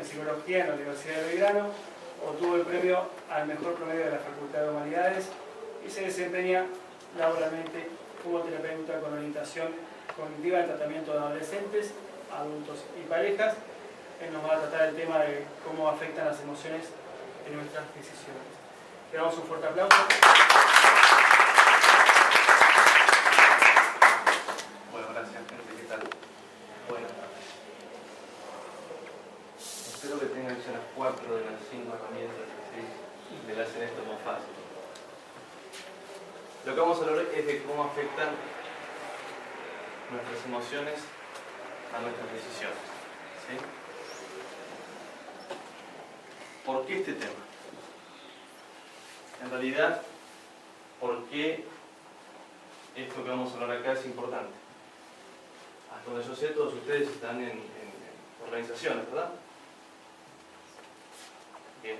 Psicología en la Universidad de Belgrano, obtuvo el premio al mejor promedio de la Facultad de Humanidades y se desempeña laboralmente como terapeuta con orientación cognitiva en tratamiento de adolescentes, adultos y parejas. Él nos va a tratar el tema de cómo afectan las emociones en nuestras decisiones. Le damos un fuerte aplauso. Bueno, gracias, gente. ¿Qué tal? Bueno, espero que tengan ya las 4 de las 5 herramientas, ¿sí? Que le hacen esto más fácil. Lo que vamos a hablar es de cómo afectan nuestras emociones a nuestras decisiones, ¿sí? ¿Por qué este tema? En realidad, ¿por qué esto que vamos a hablar acá es importante? Hasta donde yo sé, todos ustedes están en organizaciones, ¿verdad? Bien.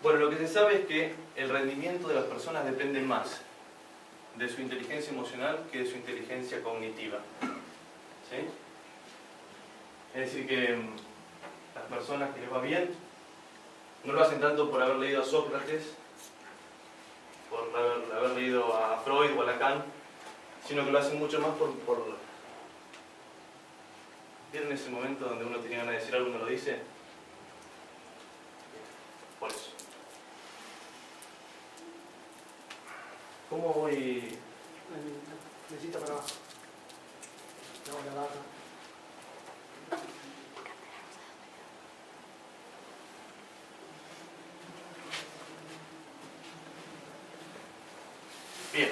Bueno, lo que se sabe es que el rendimiento de las personas depende más de su inteligencia emocional que de su inteligencia cognitiva. ¿Sí? Es decir, que las personas que les va bien no lo hacen tanto por haber leído a Sócrates, por haber leído a Freud o a Lacan, sino que lo hacen mucho más por... ¿Vieron ese momento donde uno tiene ganas de decir algo y uno lo dice? Por eso. ¿Cómo voy? Necesita para abajo. No, la barra. Bien.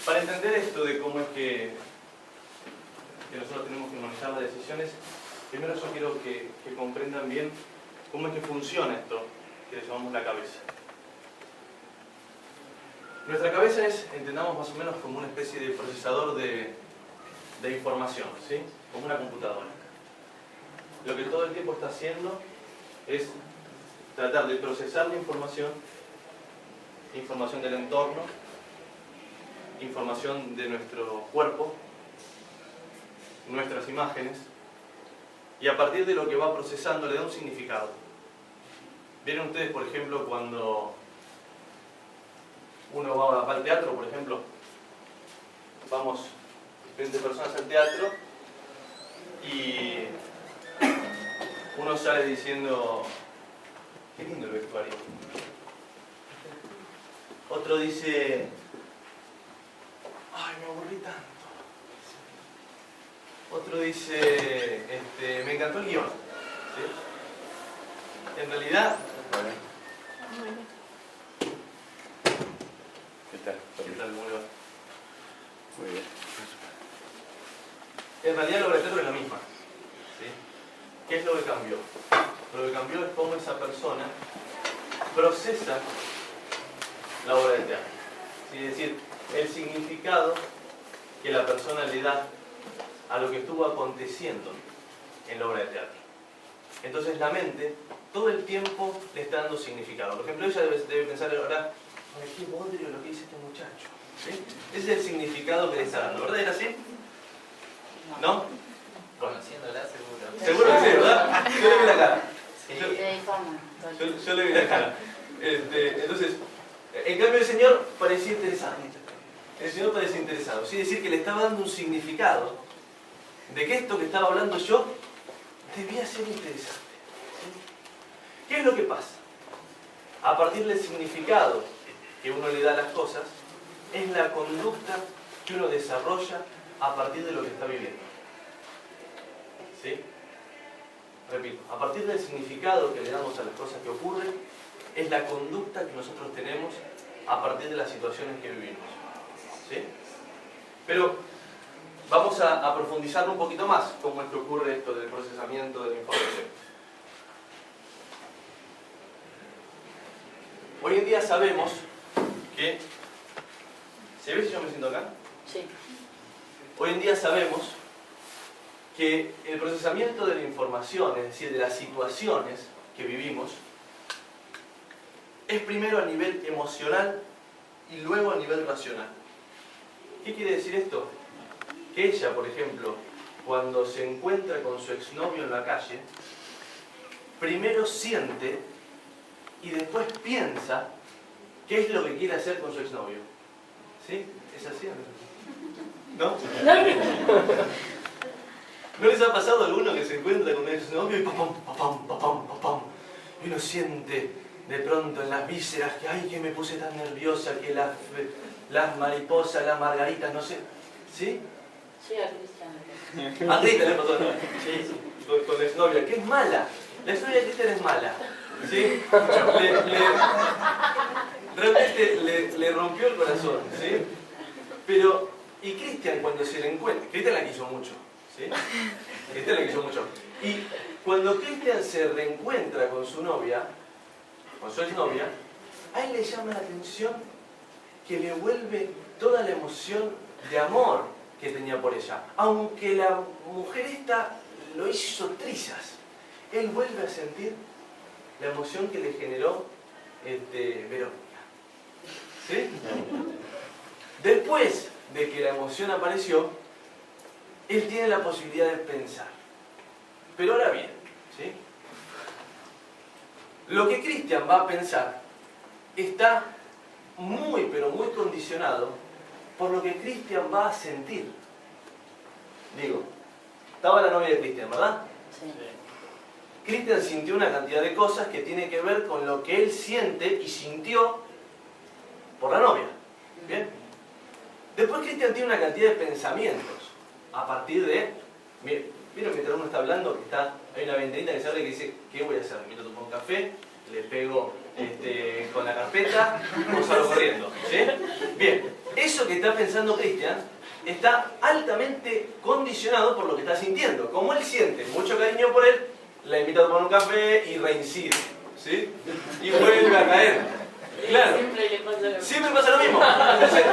Para entender esto de cómo es que nosotros tenemos que manejar las decisiones, primero yo quiero que comprendan bien cómo es que funciona esto que le llamamos la cabeza. Nuestra cabeza es, entendamos más o menos, como una especie de procesador de información, ¿sí? Como una computadora. Lo que todo el tiempo está haciendo es tratar de procesar la información del entorno, información de nuestro cuerpo, nuestras imágenes, y a partir de lo que va procesando le da un significado. ¿Vieron ustedes, por ejemplo, cuando uno va al teatro, por ejemplo? Vamos 20 personas al teatro y uno sale diciendo: qué lindo el vestuario. Otro dice: ay, me aburrí tanto. Otro dice: me encantó el guión. ¿Sí? En realidad... ¿Qué tal? ¿Qué tal? ¿Cómo le va? Muy bien. En realidad la obra de teatro es la misma. ¿Sí? ¿Qué es lo que cambió? Lo que cambió es cómo esa persona procesa la obra de teatro. ¿Sí? Es decir, el significado que la persona le da a lo que estuvo aconteciendo en la obra de teatro. Entonces la mente todo el tiempo le está dando significado. Por ejemplo, ella debe pensar ahora: ay, qué bodrio lo que dice este muchacho. ¿Sí? Ese es el significado que le está dando, ¿verdad? ¿Era así? ¿No? Conociéndola, seguro. Seguro que sí, ¿verdad? Yo le vi la cara. Sí. Yo le vi la cara. Entonces, en cambio el Señor parecía interesado. El Señor parecía interesado. Sí, decir que le estaba dando un significado de que esto que estaba hablando yo debía ser interesante. ¿Sí? ¿Qué es lo que pasa? A partir del significado que uno le da a las cosas, es la conducta que uno desarrolla a partir de lo que está viviendo. ¿Sí? Repito, a partir del significado que le damos a las cosas que ocurren, es la conducta que nosotros tenemos a partir de las situaciones que vivimos. ¿Sí? Pero vamos a profundizarlo un poquito más, cómo es que ocurre esto del procesamiento de la información. Hoy en día sabemos que... ¿Se ve si yo me siento acá? Sí. Hoy en día sabemos que el procesamiento de la información, es decir, de las situaciones que vivimos, es primero a nivel emocional y luego a nivel racional. ¿Qué quiere decir esto? Que ella, por ejemplo, cuando se encuentra con su exnovio en la calle, primero siente y después piensa qué es lo que quiere hacer con su exnovio. ¿Sí? ¿Es así? ¿No? ¿No les ha pasado a alguno que se encuentra con un exnovio y papam, papam, papam, papam? Y uno siente de pronto en las vísceras que ¡ay, que me puse tan nerviosa! Que las mariposas, las margaritas, no sé. ¿Sí? Sí, a Cristian. A Cristian le pasó, ¿no? Sí, con la exnovia, que es mala. La exnovia de Cristian es mala. ¿Sí? Realmente le rompió el corazón. ¿Sí? Pero, y Cristian cuando se le encuentra, Cristian la quiso mucho. ¿Sí? Cristian la quiso mucho. Y cuando Cristian se reencuentra con su novia, con su exnovia, a él le llama la atención que le vuelve toda la emoción de amor que tenía por ella. Aunque la mujer esta lo hizo trizas, él vuelve a sentir la emoción que le generó Verónica. ¿Sí? Después de que la emoción apareció, él tiene la posibilidad de pensar. Pero ahora bien, ¿sí? Lo que Cristian va a pensar está muy, pero muy condicionado por lo que Cristian va a sentir. Digo, estaba la novia de Cristian, ¿verdad? Sí. Cristian sintió una cantidad de cosas que tiene que ver con lo que él siente y sintió por la novia. ¿Bien? Después Cristian tiene una cantidad de pensamientos a partir de... Miren, mientras uno está hablando, que hay una ventanita que se abre que dice, ¿qué voy a hacer? Me tomo un café, le pego con la carpeta o salgo corriendo. ¿Sí? Bien, eso que está pensando Cristian está altamente condicionado por lo que está sintiendo. Como él siente mucho cariño por él, la invita a tomar un café y reincide. ¿Sí? Y vuelve a caer. Claro. Siempre le pasa lo mismo. Siempre pasa lo mismo. Entonces,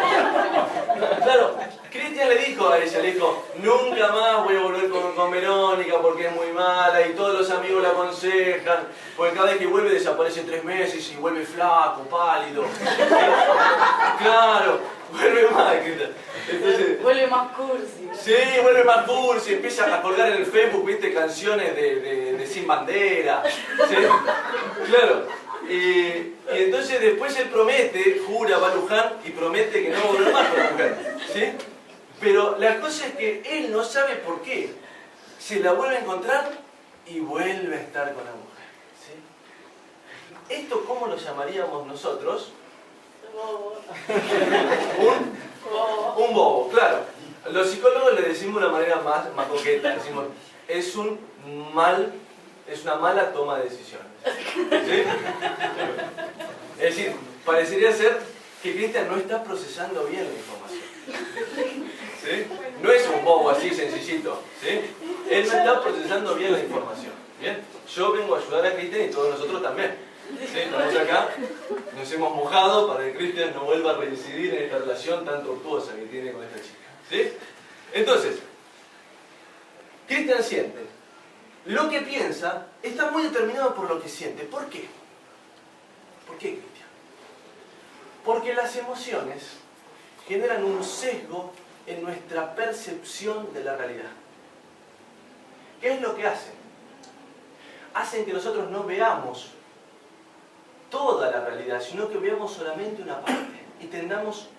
claro, Cristian le dijo a ella, le dijo, nunca más voy a volver con Verónica porque es muy mala y todos los amigos la aconsejan, porque cada vez que vuelve desaparece 3 meses y vuelve flaco, pálido. Claro, vuelve mal, Cristian. Entonces, Vuelve más cursi. sí, vuelve más cursi, empieza a colgar en el Facebook, viste, canciones de Sin Bandera. ¿Sí? Claro. Y entonces después él promete, jura, va a Luján y promete que no va a volver más con la mujer. ¿Sí? Pero la cosa es que él no sabe por qué. Se la vuelve a encontrar y vuelve a estar con la mujer. ¿Sí? ¿Esto cómo lo llamaríamos nosotros? Bobo. Un bobo, claro. Los psicólogos le decimos de una manera más coqueta. Decimos, es una mala toma de decisiones. ¿Sí? Es decir, parecería ser que Cristian no está procesando bien la información. ¿Sí? No es un bobo así sencillito. ¿Sí? Él no está procesando bien la información. ¿Bien? Yo vengo a ayudar a Cristian y todos nosotros también. ¿Sí? Estamos acá, nos hemos mojado para que Cristian no vuelva a reincidir en esta relación tan tortuosa que tiene con esta chica. ¿Sí? Entonces, Cristian siente. Lo que piensa está muy determinado por lo que siente. ¿Por qué? ¿Por qué, Cristian? Porque las emociones generan un sesgo en nuestra percepción de la realidad. ¿Qué es lo que hacen? Hacen que nosotros no veamos toda la realidad, sino que veamos solamente una parte y tendamos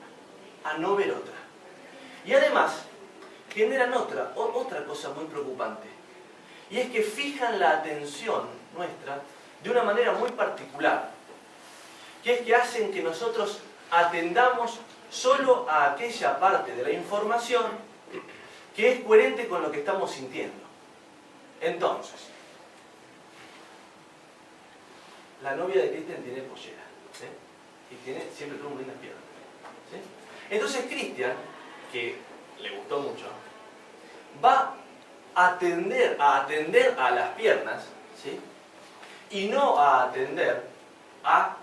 a no ver otra. Y además, generan otra cosa muy preocupante. Y es que fijan la atención nuestra de una manera muy particular, que es que hacen que nosotros atendamos solo a aquella parte de la información que es coherente con lo que estamos sintiendo. Entonces, la novia de Cristian tiene pollera, ¿sí? Y siempre tuvo lindas piernas, ¿sí? Entonces Cristian, que le gustó mucho, va a atender a las piernas, ¿sí? Y no a atender a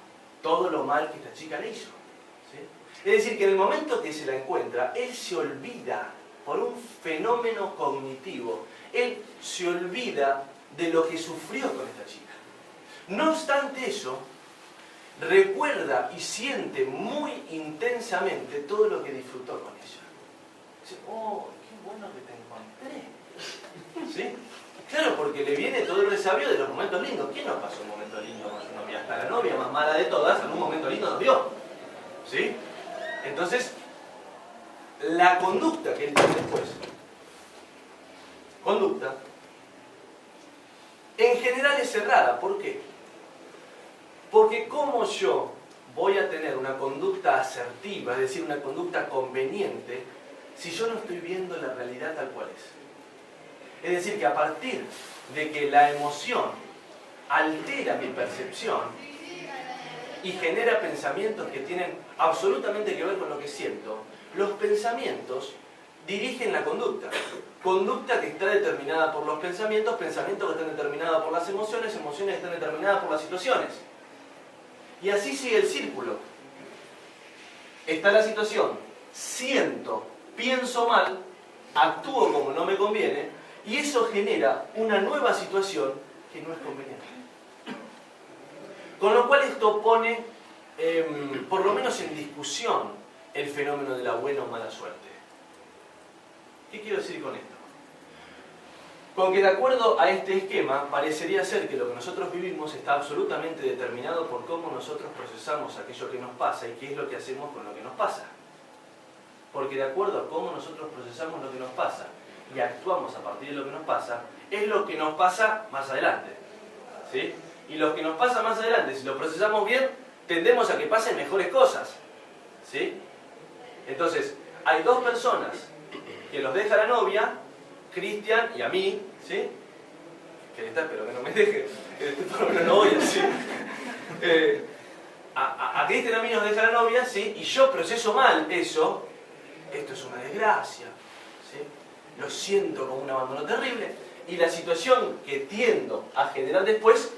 todo lo mal que esta chica le hizo, ¿sí? Es decir, que en el momento que se la encuentra, él se olvida, por un fenómeno cognitivo, él se olvida de lo que sufrió con esta chica. No obstante eso, recuerda y siente muy intensamente todo lo que disfrutó con ella. Dice, oh, qué bueno que te encontré. ¿Sí? Claro, porque le viene todo el resabio de los momentos lindos. ¿Quién no pasó un momento lindo con su novia? Hasta la novia más mala de todas, en un momento lindo nos dio. ¿Sí? Entonces, la conducta que él tiene después, conducta, en general es errada. ¿Por qué? Porque como yo voy a tener una conducta asertiva, es decir, una conducta conveniente, si yo no estoy viendo la realidad tal cual es. Es decir, que a partir de que la emoción altera mi percepción y genera pensamientos que tienen absolutamente que ver con lo que siento, los pensamientos dirigen la conducta. Conducta que está determinada por los pensamientos, pensamientos que están determinados por las emociones, emociones que están determinadas por las situaciones. Y así sigue el círculo. Está la situación, siento, pienso mal, actúo como no me conviene, y eso genera una nueva situación que no es conveniente. Con lo cual esto pone, por lo menos en discusión, el fenómeno de la buena o mala suerte. ¿Qué quiero decir con esto? Con que de acuerdo a este esquema, parecería ser que lo que nosotros vivimos está absolutamente determinado por cómo nosotros procesamos aquello que nos pasa y qué es lo que hacemos con lo que nos pasa. Porque de acuerdo a cómo nosotros procesamos lo que nos pasa y actuamos a partir de lo que nos pasa, es lo que nos pasa más adelante. ¿Sí? Y lo que nos pasa más adelante, si lo procesamos bien, tendemos a que pasen mejores cosas. ¿Sí? Entonces, hay dos personas que los deja la novia, Cristian y a mí, ¿sí? Que está, pero que no me deje, que por lo menos no voy así. A Cristian y a mí nos deja la novia, ¿sí? Y yo proceso mal eso. Esto es una desgracia, ¿sí? Lo siento como un abandono terrible. Y la situación que tiendo a generar después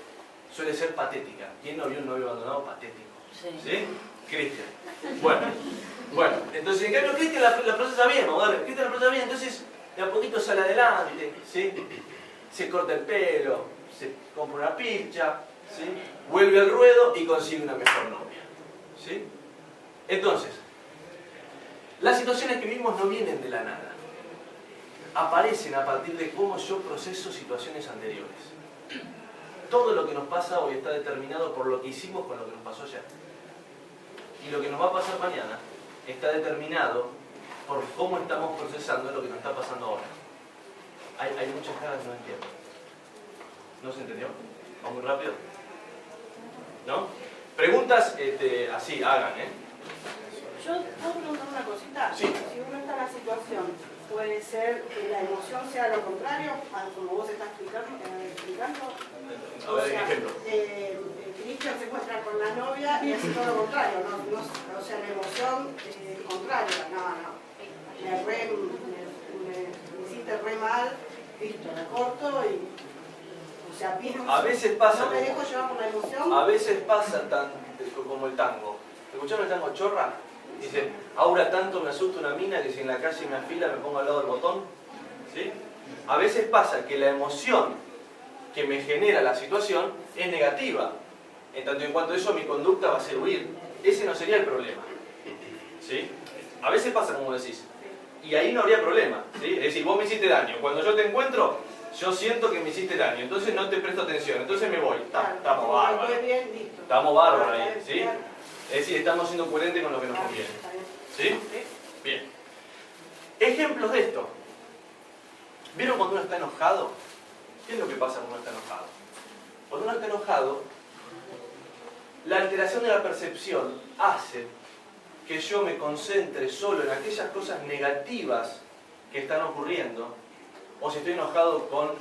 suele ser patética. ¿Quién no vio un novio abandonado patético? ¿Sí? Cristian. Bueno, entonces en cambio Cristian la procesa bien, vamos a ver, Cristian la procesa bien, entonces de a poquito sale adelante, ¿sí? Se corta el pelo, se compra una pilcha, ¿sí? Vuelve al ruedo y consigue una mejor novia, ¿sí? Entonces, las situaciones que vivimos no vienen de la nada, aparecen a partir de cómo yo proceso situaciones anteriores. Todo lo que nos pasa hoy está determinado por lo que hicimos con lo que nos pasó ayer. Y lo que nos va a pasar mañana está determinado por cómo estamos procesando lo que nos está pasando ahora. Hay muchas caras que no entiendo. ¿No se entendió? ¿Va muy rápido? ¿No? Preguntas así, hagan, ¿eh? Yo puedo preguntar una cosita. Sí. Si uno está en la situación, puede ser que la emoción sea lo contrario, como vos estás explicando. A ver, ejemplo. Cristian se encuentra con la novia y es todo lo contrario, o sea, la emoción contraria, no. Me hiciste re mal, listo, la corto y... O sea, pienso, A veces pasa no me dejo llevar por la emoción. A veces pasa como el tango. ¿Escucharon el tango Chorra? Dice, ahora tanto me asusta una mina que si en la calle me afila me pongo al lado del botón. ¿Sí? A veces pasa que la emoción que me genera la situación es negativa. En tanto y en cuanto eso, mi conducta va a ser huir. Ese no sería el problema. ¿Sí? A veces pasa como decís. Y ahí no habría problema. ¿Sí? Es decir, vos me hiciste daño. Cuando yo te encuentro, yo siento que me hiciste daño. Entonces no te presto atención. Entonces me voy. Estamos bárbaros. Estamos bárbaros ahí. ¿Sí? Es decir, estamos siendo coherentes con lo que nos conviene. ¿Sí? Bien. Ejemplos de esto. ¿Vieron cuando uno está enojado? ¿Qué es lo que pasa cuando uno está enojado? Cuando uno está enojado, la alteración de la percepción hace que yo me concentre solo en aquellas cosas negativas que están ocurriendo. O si estoy enojado con...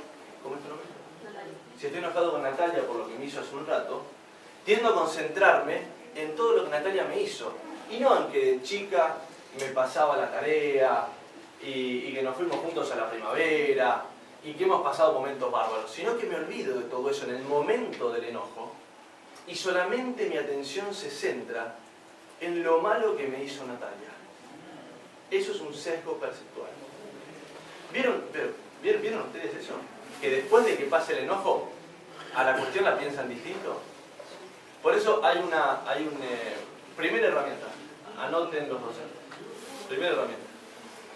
¿Cómo es tu nombre? Natalia. Si estoy enojado con Natalia por lo que me hizo hace un rato, tiendo a concentrarme en todo lo que Natalia me hizo. Y no en que de chica me pasaba la tarea y que nos fuimos juntos a la primavera y que hemos pasado momentos bárbaros, sino que me olvido de todo eso en el momento del enojo y solamente mi atención se centra en lo malo que me hizo Natalia. Eso es un sesgo perceptual. ¿Vieron ustedes eso? Que después de que pase el enojo, a la cuestión la piensan distinto. Por eso hay una primera herramienta. Anoten los docentes. Primera herramienta.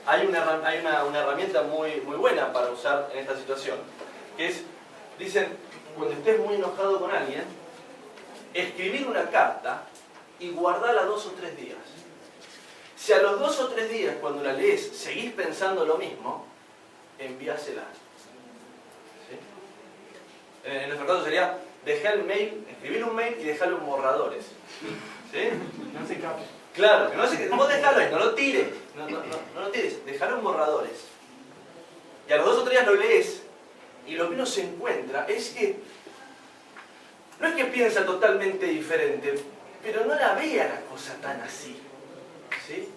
hay una herramienta muy buena para usar en esta situación, que es, dicen, cuando estés muy enojado con alguien, escribir una carta y guardarla 2 o 3 días. Si a los 2 o 3 días, cuando la lees, seguís pensando lo mismo, envíasela. ¿Sí? En nuestro caso sería dejar el mail, escribir un mail y dejarlo en borradores. ¿Sí? No se escape. Claro, que no sé, vos dejalo ahí, no lo tires, no lo tires, dejalo en borradores. Y a los 2 o 3 días lo lees, y lo que uno se encuentra es que, no es que piensa totalmente diferente, pero no la vea la cosa tan así. ¿Sí?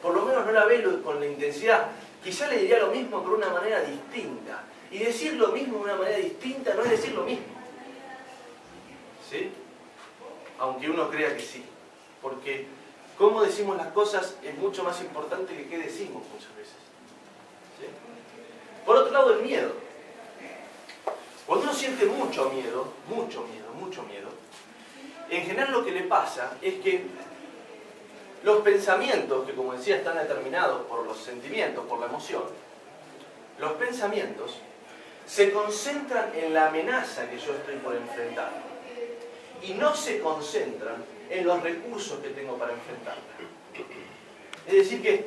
Por lo menos no la ve con la intensidad. Quizá le diría lo mismo pero de una manera distinta. Y decir lo mismo de una manera distinta no es decir lo mismo. ¿Sí? Aunque uno crea que sí. Porque cómo decimos las cosas es mucho más importante que qué decimos muchas veces. ¿Sí? Por otro lado, el miedo. Cuando uno siente mucho miedo, en general lo que le pasa es que los pensamientos, que como decía están determinados por los sentimientos, por la emoción, los pensamientos se concentran en la amenaza que yo estoy por enfrentar y no se concentran en los recursos que tengo para enfrentarla. Es decir que